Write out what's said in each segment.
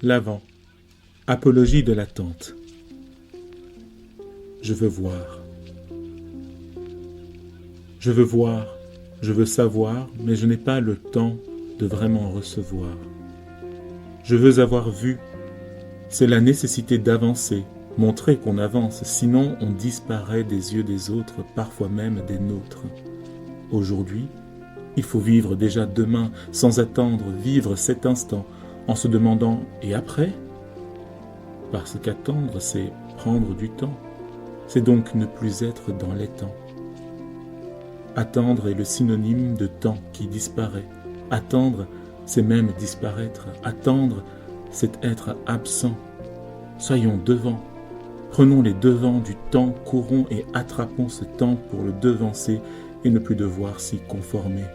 L'avant, apologie de l'attente. Je veux voir. Je veux voir, je veux savoir, mais je n'ai pas le temps de vraiment recevoir. Je veux avoir vu. C'est la nécessité d'avancer, montrer qu'on avance, sinon on disparaît des yeux des autres, parfois même des nôtres. Aujourd'hui, il faut vivre déjà demain, sans attendre, vivre cet instant, en se demandant « et après ?» Parce qu'attendre, c'est prendre du temps. C'est donc ne plus être dans les temps. Attendre est le synonyme de temps qui disparaît. Attendre, c'est même disparaître. Attendre, c'est être absent. Soyons devant. Prenons les devants du temps, courons et attrapons ce temps pour le devancer et ne plus devoir s'y conformer.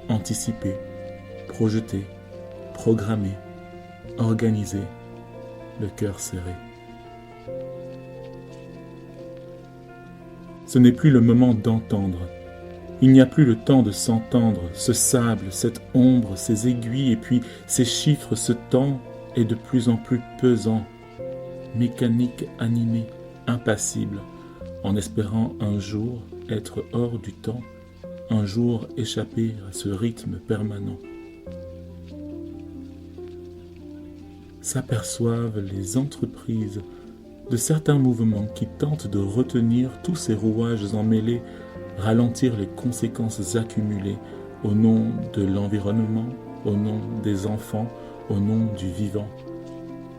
Anticiper, projeter, programmer, organiser, le cœur serré. Ce n'est plus le moment d'entendre. Il n'y a plus le temps de s'entendre. Ce sable, cette ombre, ces aiguilles et puis ces chiffres, ce temps est de plus en plus pesant, mécanique, animé, impassible, en espérant un jour être hors du temps, un jour échapper à ce rythme permanent. S'aperçoivent les entreprises de certains mouvements qui tentent de retenir tous ces rouages emmêlés, ralentir les conséquences accumulées au nom de l'environnement, au nom des enfants, au nom du vivant.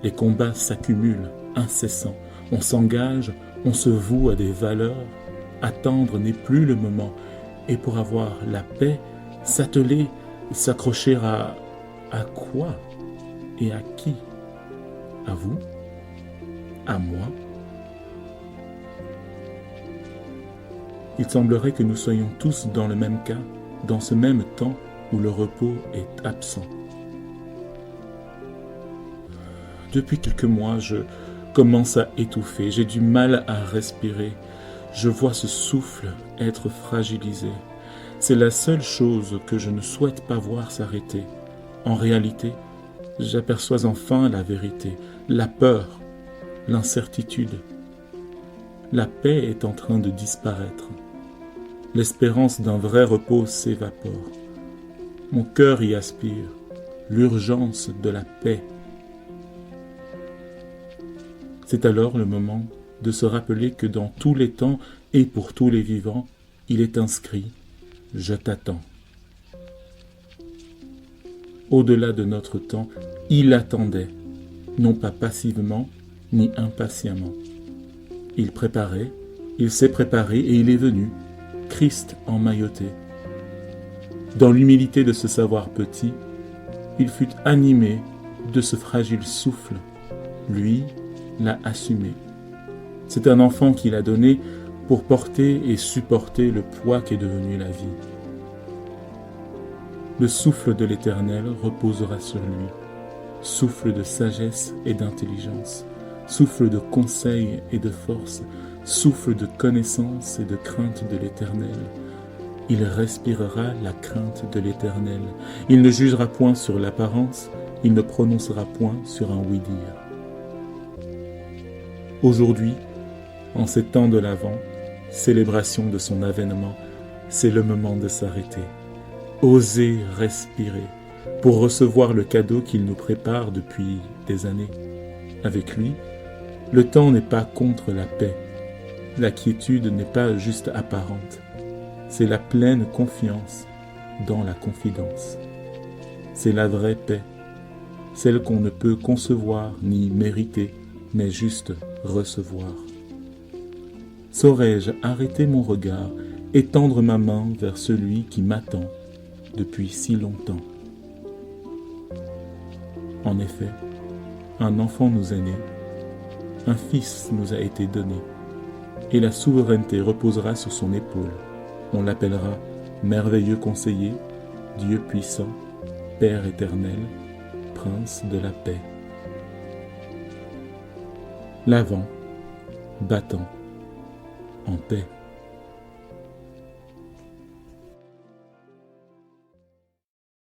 Les combats s'accumulent, incessants. On s'engage, on se voue à des valeurs. Attendre n'est plus le moment. Et pour avoir la paix, s'atteler, s'accrocher à quoi et à qui? À vous? À moi? Il semblerait que nous soyons tous dans le même cas, dans ce même temps où le repos est absent. Depuis quelques mois, je commence à étouffer, j'ai du mal à respirer. Je vois ce souffle être fragilisé. C'est la seule chose que je ne souhaite pas voir s'arrêter. En réalité, j'aperçois enfin la vérité, la peur, l'incertitude. La paix est en train de disparaître. L'espérance d'un vrai repos s'évapore. Mon cœur y aspire, l'urgence de la paix. C'est alors le moment de se rappeler que dans tous les temps et pour tous les vivants, il est inscrit « Je t'attends ». Au-delà de notre temps, il attendait, non pas passivement ni impatiemment. Il préparait, il s'est préparé et il est venu, Christ emmailloté. Dans l'humilité de ce savoir petit, il fut animé de ce fragile souffle. Lui l'a assumé. C'est un enfant qu'il a donné pour porter et supporter le poids qu'est devenu la vie. Le souffle de l'Éternel reposera sur lui, souffle de sagesse et d'intelligence, souffle de conseil et de force, souffle de connaissance et de crainte de l'Éternel. Il respirera la crainte de l'Éternel. Il ne jugera point sur l'apparence, il ne prononcera point sur un oui-dire. Aujourd'hui, en ces temps de l'Avent, célébration de son avènement, c'est le moment de s'arrêter. Oser respirer pour recevoir le cadeau qu'il nous prépare depuis des années. Avec lui, le temps n'est pas contre la paix. La quiétude n'est pas juste apparente. C'est la pleine confiance dans la confidence. C'est la vraie paix, celle qu'on ne peut concevoir ni mériter, mais juste recevoir. Saurais-je arrêter mon regard et tendre ma main vers celui qui m'attend depuis si longtemps? En effet, un enfant nous est né, un fils nous a été donné, et la souveraineté reposera sur son épaule. On l'appellera merveilleux conseiller, Dieu puissant, Père éternel, Prince de la paix. L'Avent, battant, en paix.